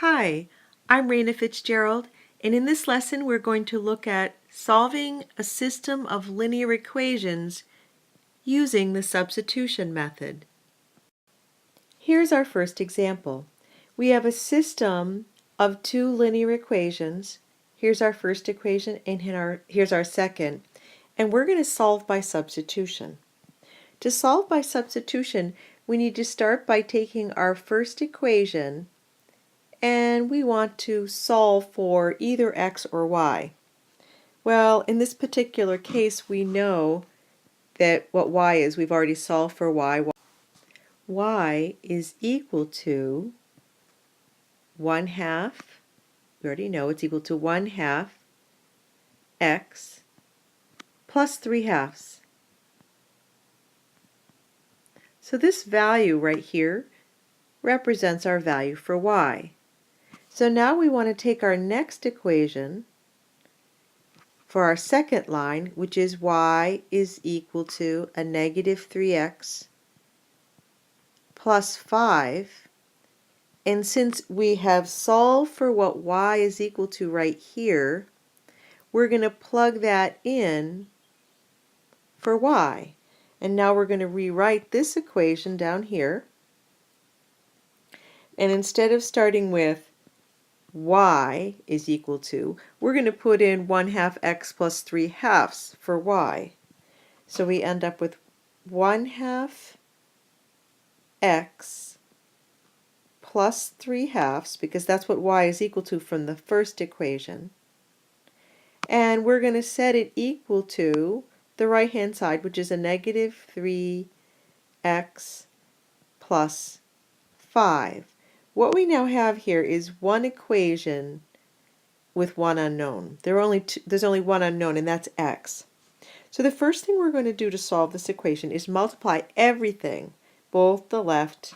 Hi, I'm Raina Fitzgerald, and in this lesson we're going to look at solving a system of linear equations using the substitution method. Here's our first example. We have a system of two linear equations. Here's our first equation and here's our second, and we're going to solve by substitution. To solve by substitution, we need to start by taking our first equation and we want to solve for either x or y. Well, in this particular case, we know that what y is. We've already solved for y. Y is equal to 1/2, we already know it's equal to 1/2 x plus 3/2. So this value right here represents our value for y. So now we want to take our next equation for our second line, which is y is equal to a negative 3x plus 5. And since we have solved for what y is equal to right here, we're going to plug that in for y. And now we're going to rewrite this equation down here. And instead of starting with y is equal to, we're going to put in 1/2 x plus 3/2 for y. So we end up with 1/2 x plus 3/2, because that's what y is equal to from the first equation. And we're going to set it equal to the right-hand side, which is a negative 3x plus 5. What we now have here is one equation with one unknown. There's only one unknown, and that's x. So the first thing we're going to do to solve this equation is multiply everything, both the left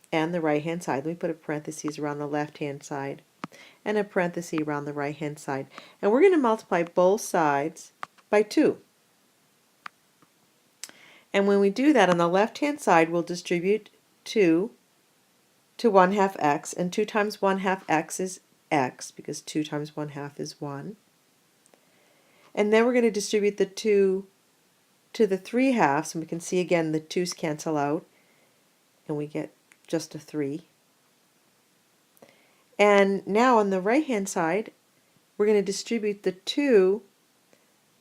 and the right-hand side. Let me put a parenthesis around the left-hand side and a parenthesis around the right-hand side. And we're going to multiply both sides by 2. And when we do that, on the left-hand side, we'll distribute 2 to 1/2 x, and 2 times 1/2 x is x, because 2 times 1/2 is 1. And then we're going to distribute the 2 to the 3/2, and we can see again the 2's cancel out, and we get just a 3. And now on the right-hand side, we're going to distribute the 2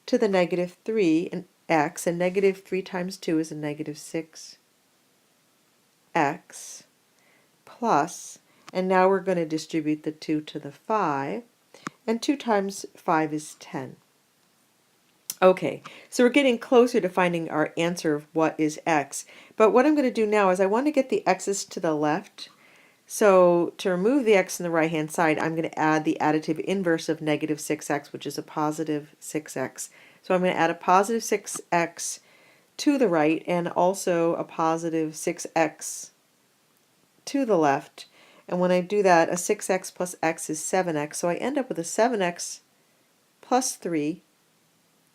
to the negative 3 and x, and negative 3 times 2 is a negative 6x plus, and now we're going to distribute the 2 to the 5, and 2 times 5 is 10. Okay, so we're getting closer to finding our answer of what is x. But what I'm going to do now is I want to get the x's to the left. So to remove the x on the right-hand side, I'm going to add the additive inverse of negative 6x, which is a positive 6x. So I'm going to add a positive 6x to the right and also a positive 6x to the left. And when I do that, a 6x plus x is 7x. So I end up with a 7x plus 3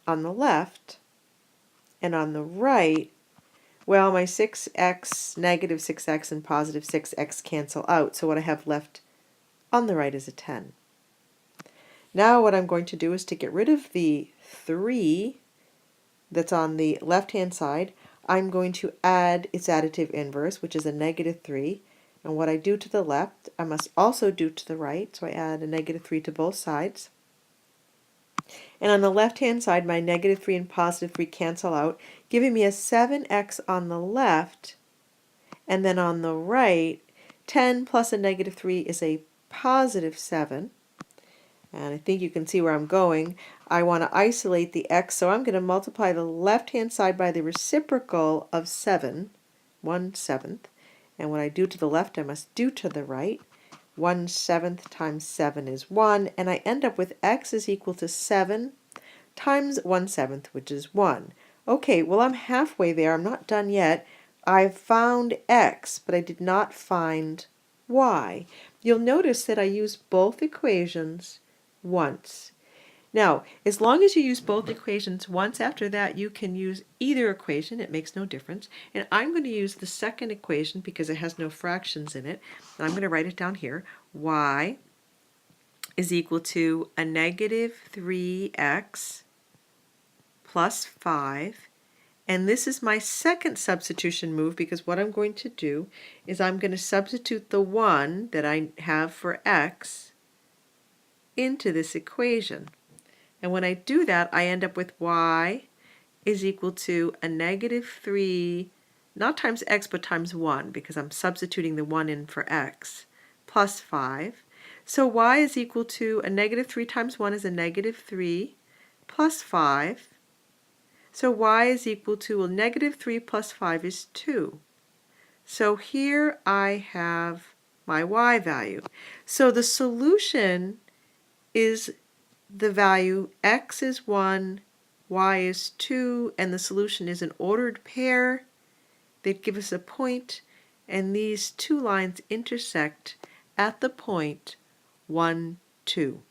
on the left, and on the right, well, my 6x, negative 6x, and positive 6x cancel out, so what I have left on the right is a 10. Now what I'm going to do is to get rid of the 3 that's on the left-hand side, I'm going to add its additive inverse, which is a negative 3, and what I do to the left, I must also do to the right, so I add a negative 3 to both sides. And on the left-hand side, my negative 3 and positive 3 cancel out, giving me a 7x on the left. And then on the right, 10 plus a negative 3 is a positive 7. And I think you can see where I'm going. I want to isolate the x, so I'm going to multiply the left-hand side by the reciprocal of 7, 1/7. And what I do to the left, I must do to the right. 1/7 times 7 is 1, and I end up with x is equal to 7 times 1/7, which is 1. Okay, well, I'm halfway there. I'm not done yet. I've found x, but I did not find y. You'll notice that I used both equations once. Now, as long as you use both equations once, after that you can use either equation. It makes no difference. And I'm going to use the second equation because it has no fractions in it. And I'm going to write it down here. Y is equal to a negative 3x plus 5. And this is my second substitution move because what I'm going to do is I'm going to substitute the 1 that I have for x into this equation. And when I do that, I end up with y is equal to a negative 3, not times x, but times 1, because I'm substituting the 1 in for x, plus 5. So y is equal to a negative 3 times 1 is a negative 3 plus 5. So y is equal to, well, negative 3 plus 5 is 2. So here I have my y value. So the solution is the value x is 1, y is 2, and the solution is an ordered pair. They'd give us a point, and these two lines intersect at the point 1, 2.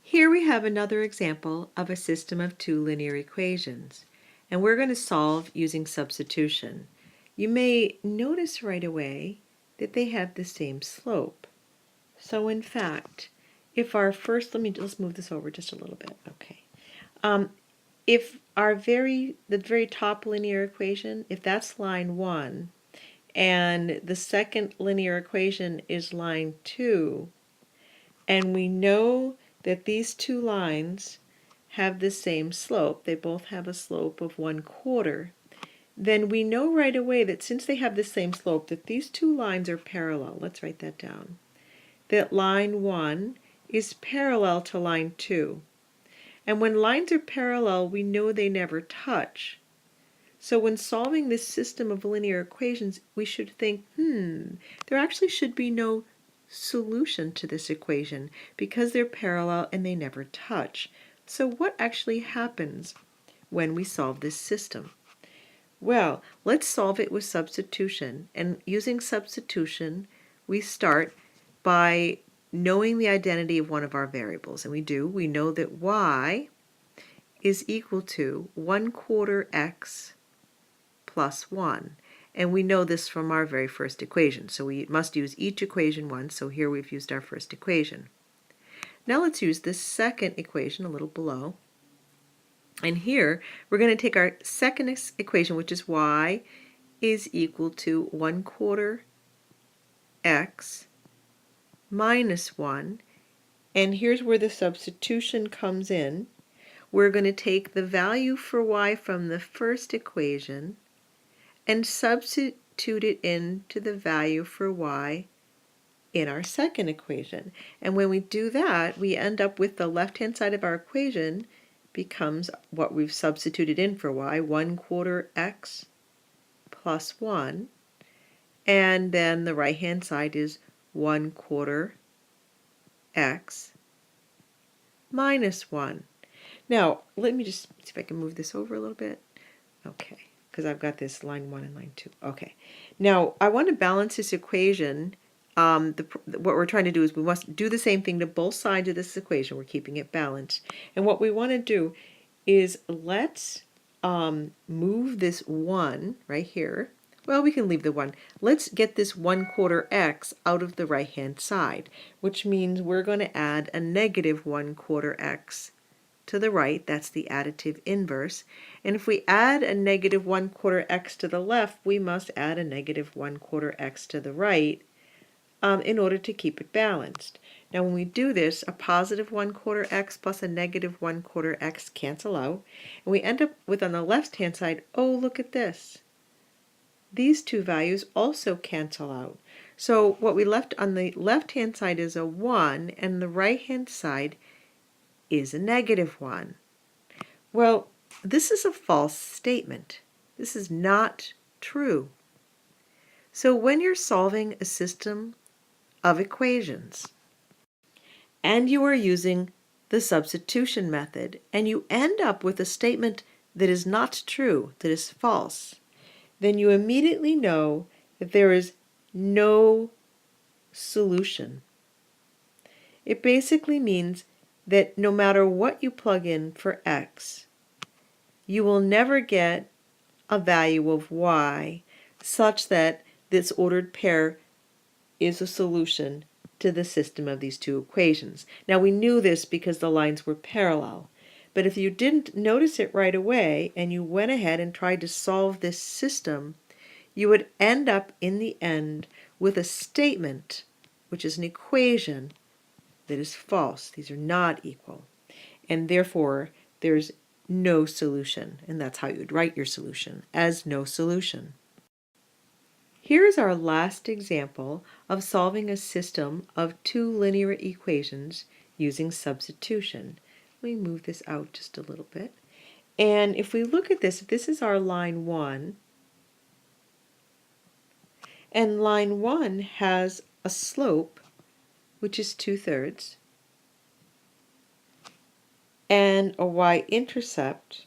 Here we have another example of a system of two linear equations, and we're going to solve using substitution. You may notice right away that they have the same slope. So in fact, if our first, let's move this over just a little bit. Okay. If the very top linear equation, if that's line 1, and the second linear equation is line 2, and we know that these two lines have the same slope, they both have a slope of 1/4, then we know right away that since they have the same slope, that these two lines are parallel. Let's write that down. That line 1 is parallel to line 2. And when lines are parallel, we know they never touch. So when solving this system of linear equations, we should think, there actually should be no solution to this equation because they're parallel and they never touch. So what actually happens when we solve this system? Well, let's solve it with substitution. And using substitution, we start by knowing the identity of one of our variables. And we know that y is equal to 1/4 x plus 1. And we know this from our very first equation. So we must use each equation once. So here we've used our first equation. Now let's use this second equation a little below. And here we're going to take our second equation, which is y is equal to 1/4 x minus 1. And here's where the substitution comes in. We're going to take the value for y from the first equation and substitute it into the value for y in our second equation. And when we do that, we end up with the left-hand side of our equation becomes what we've substituted in for y, 1/4 x plus 1. And then the right-hand side is 1/4 x minus 1. Now, let me just see if I can move this over a little bit. Okay, because I've got this line 1 and line 2. Okay. Now, I want to balance this equation. What we're trying to do is we must do the same thing to both sides of this equation. We're keeping it balanced. And what we want to do is let's move this 1 right here. Well, we can leave the 1. Let's get this 1/4 x out of the right-hand side, which means we're going to add a negative 1/4 x to the right. That's the additive inverse. And if we add a negative 1/4 x to the left, we must add a negative 1/4 x to the right in order to keep it balanced. Now when we do this, a positive 1/4 x plus a negative 1/4 x cancel out. And we end up with, on the left-hand side, oh, look at this. These two values also cancel out. So what we left on the left-hand side is a 1, and the right-hand side is a negative 1. Well, this is a false statement. This is not true. So when you're solving a system of equations and you are using the substitution method and you end up with a statement that is not true, that is false, then you immediately know that there is no solution. It basically means that no matter what you plug in for x, you will never get a value of y such that this ordered pair is a solution to the system of these two equations. Now we knew this because the lines were parallel, but if you didn't notice it right away and you went ahead and tried to solve this system, you would end up in the end with a statement, which is an equation, that is false. These are not equal, and therefore there's no solution, and that's how you'd write your solution, as no solution. Here's our last example of solving a system of two linear equations using substitution. Let me move this out just a little bit. And if we look at this, if this is our line 1, and line 1 has a slope, which is 2/3, and a y-intercept,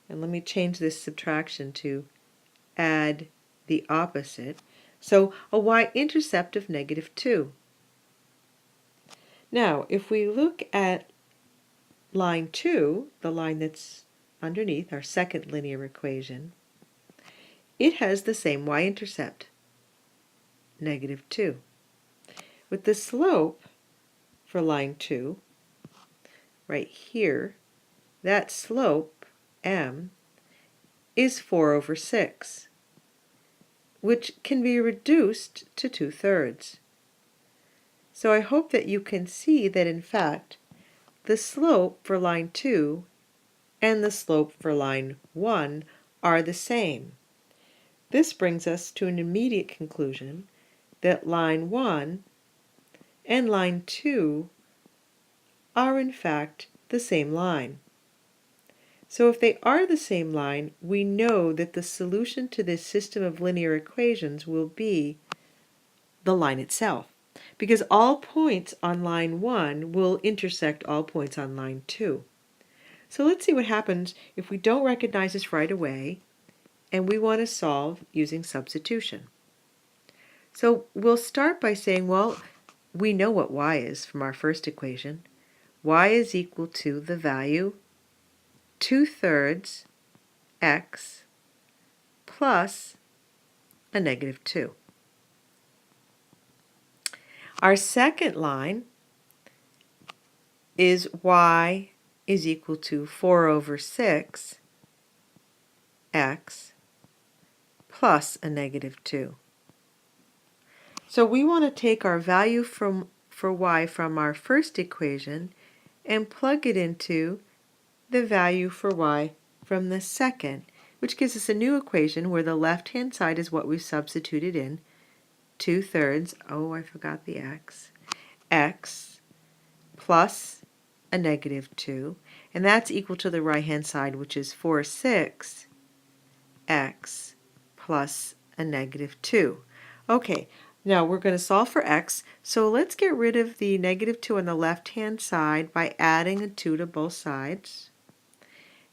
and let me change this subtraction to add the opposite, so a y-intercept of -2. Now, if we look at line 2, the line that's underneath, our second linear equation, it has the same y-intercept, -2. With the slope for line 2, right here, that slope, m, is 4/6, which can be reduced to 2/3. So I hope that you can see that in fact the slope for line 2 and the slope for line 1 are the same. This brings us to an immediate conclusion that line 1 and line 2 are in fact the same line. So if they are the same line, we know that the solution to this system of linear equations will be the line itself, because all points on line 1 will intersect all points on line 2. So let's see what happens if we don't recognize this right away and we want to solve using substitution. So we'll start by saying, well, we know what y is from our first equation. Y is equal to the value 2/3 x plus a -2. Our second line is y is equal to 4/6 x plus a -2. So we want to take our value for y from our first equation and plug it into the value for y from the second, which gives us a new equation where the left-hand side is what we substituted in, 2/3, oh, I forgot the x plus a -2, and that's equal to the right-hand side, which is 4/6 x plus a -2. Okay, now we're going to solve for x, so let's get rid of the -2 on the left-hand side by adding a 2 to both sides.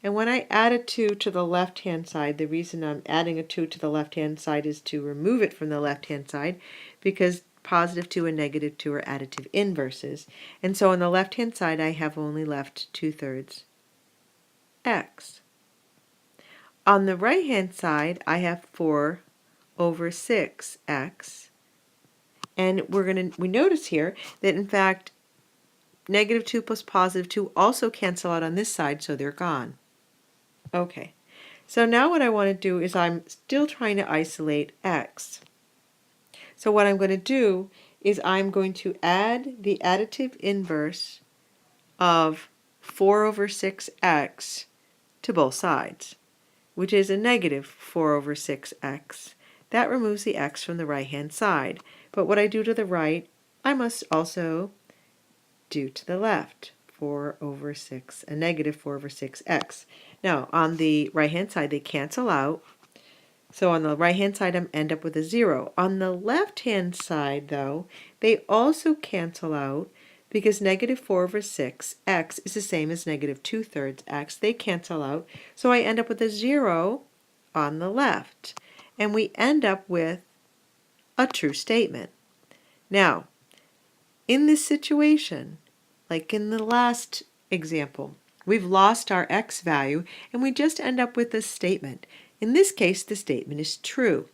And when I add a 2 to the left-hand side, the reason I'm adding a 2 to the left-hand side is to remove it from the left-hand side, because +2 and -2 are additive inverses. And so on the left-hand side, I have only left 2/3 x. On the right-hand side, I have 4/6 x. And we notice here that in fact, -2 plus +2 also cancel out on this side, so they're gone. Okay, so now what I want to do is I'm still trying to isolate x. So what I'm going to do is I'm going to add the additive inverse of 4/6x to both sides, which is a -4/6x. That removes the x from the right-hand side. But what I do to the right, I must also do to the left. 4/6, a -4/6x. Now, on the right-hand side, they cancel out. So on the right-hand side, I end up with a 0. On the left-hand side, though, they also cancel out because -4/6x is the same as -2/3 x. They cancel out. So I end up with a 0 on the left. And we end up with a true statement. Now, in this situation, like in the last example. We've lost our x value, and we just end up with this statement. In this case, the statement is true.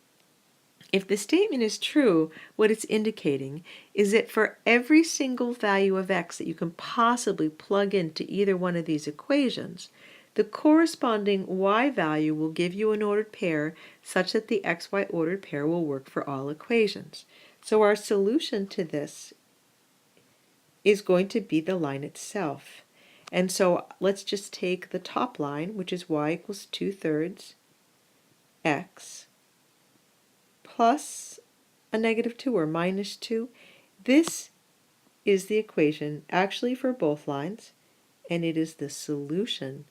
If the statement is true, what it's indicating is that for every single value of x that you can possibly plug into either one of these equations, the corresponding y value will give you an ordered pair such that the xy ordered pair will work for all equations. So our solution to this is going to be the line itself. And so let's just take the top line, which is y equals 2/3 x plus a -2 or -2. This is the equation actually for both lines, and it is the solution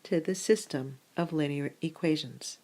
to the system of linear equations.